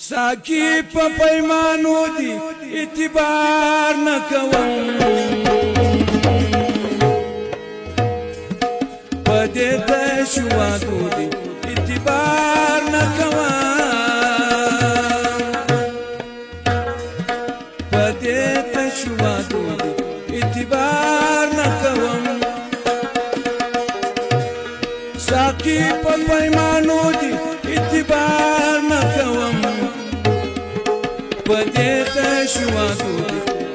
ساکی په پیمانو دی اعتبار نه کوم پدې ته شوادو دی اعتبار نه کوم پدې ته شوادو دی اعتبار نه کوم ساکی په پیمانو دی اعتبار نه کوم پدې ته شوادو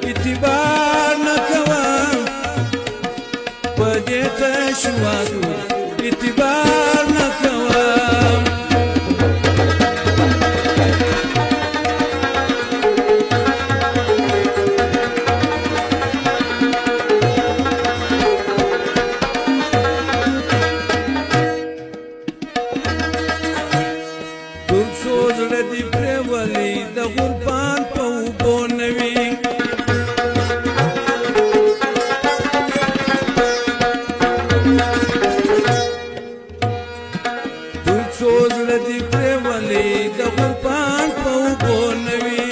اعتبار نه کوم پدې ته شوادو اعتبار نه کوم ټول سوز ردی پرولي د قربان په وبو نوي ټول سوز ردی پرولي د قربان په وبو نوي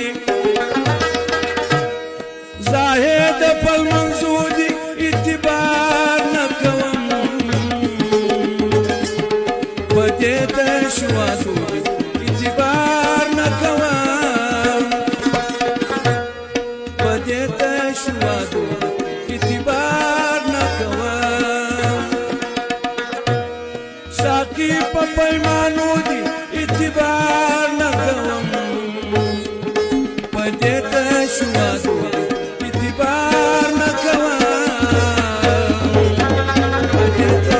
زاهد پل منصودي اعتبار نه کوم پدې ته شوادو اعتبار نه کوم پدې ته شوادو اعتبار نه کوم ساقي په پیمانو دي اعتبار نه کوم پدې ته شوادو اعتبار نه کوم پدې ته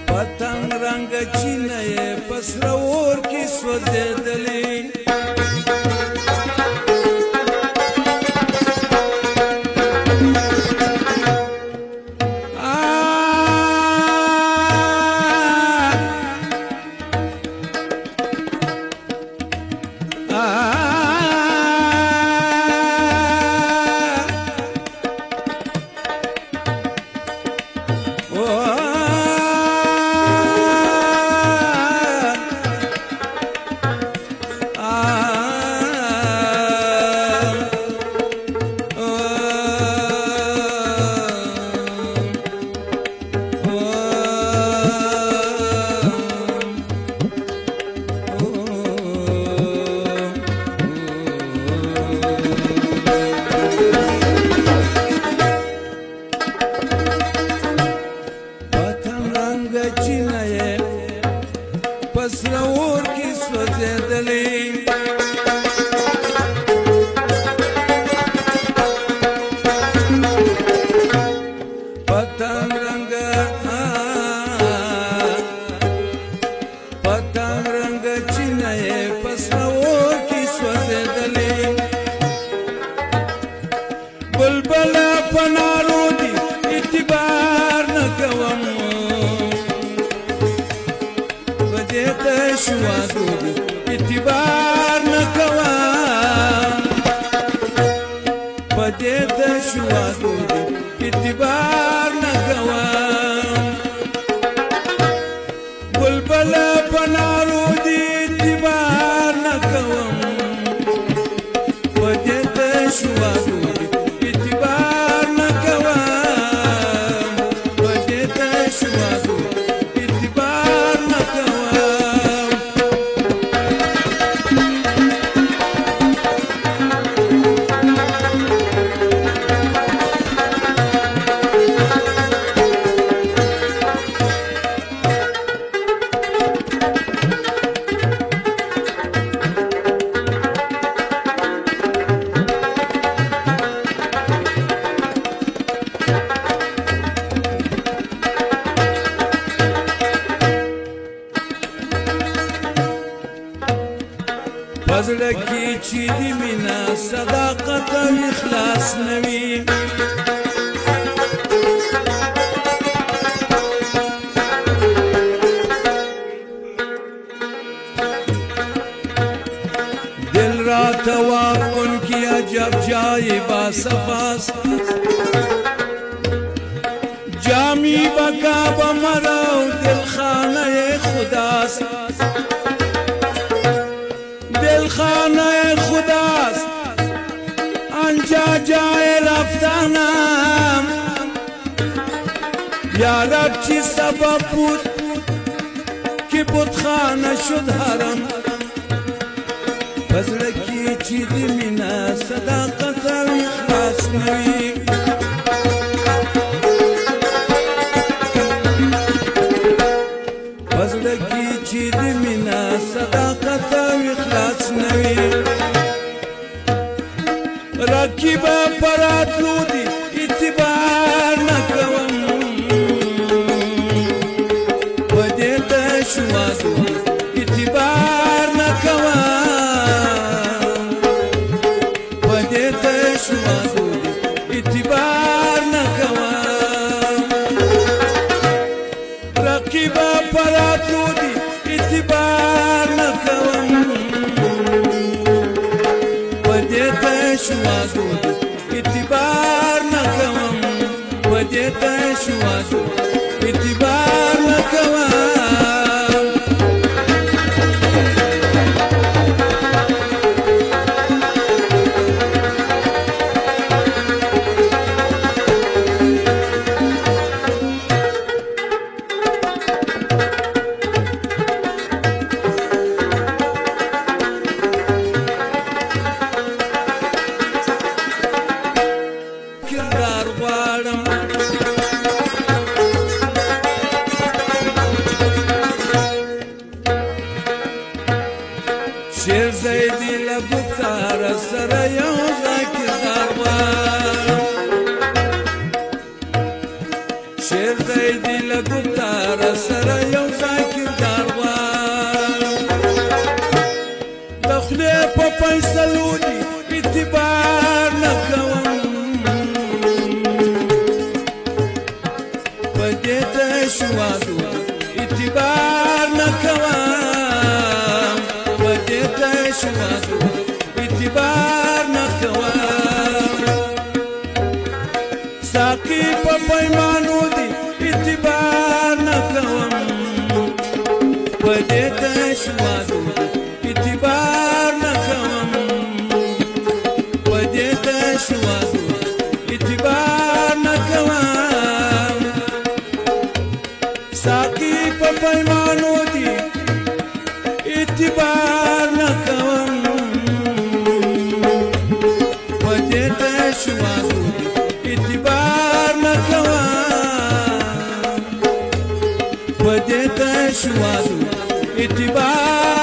پتنگ رنگ چینه پسرور کی سوځېدلې پسرور کی سوځېدلې پتنگ رنگ چینه پسرور کی سوځېدلې بلبل پنارو دی اعتبار نه کوم پدې ته شوادو اعتبار نه کوم پدې ته شوادو اعتبار نه کوم بلبل پنارو دی اعتبار نه کوم پدې ته شوادو اعتبار نه کوم پدې ته شوادو اعتبار نه کوم پزړه کې چې د مینا صداقت او اخلاص نوي را तवाफ उनकी अजब जाए बासफास जामी बका बमराव दिल खाना खुदास दिल खाना खुदास अंजा जाए रफ्ताना या रब ची सबब بود कि بتخانه شد حرم بزړه کې چې د مینا صداقت او اخلاص نوي بزړه کې چې د مینا صداقت او اخلاص نوي رقیبه پراتلو دي اعتبار نه کوم په دې تشوازو اعتبار نه کوم په دې تشوازو اعتبار نه کوم رقیبه پراتلو دي اعتبار نه کوم په دې تشوازو اعتبار نه کوم په دې تشوازو اعتبار نه کوم شیر زیدی لبکتار سر یو ذاکر داروان شیر زیدی لبکتار سر یو ذاکر داروان دخلی پا پیسلو دی اعتبار نکوم پا دیتا شوادو اعتبار نکوم شوازو اعتبار نکوم ساقی پا پیمانو دی اعتبار نکوم پا دیتا شوازو اعتبار نکوم پا دیتا شوازو اعتبار نکوم ساقی پا پیمانو دی اعتبار نکوم په دې تشوازو اعتبار نکوم په دې تشوازو اعتبار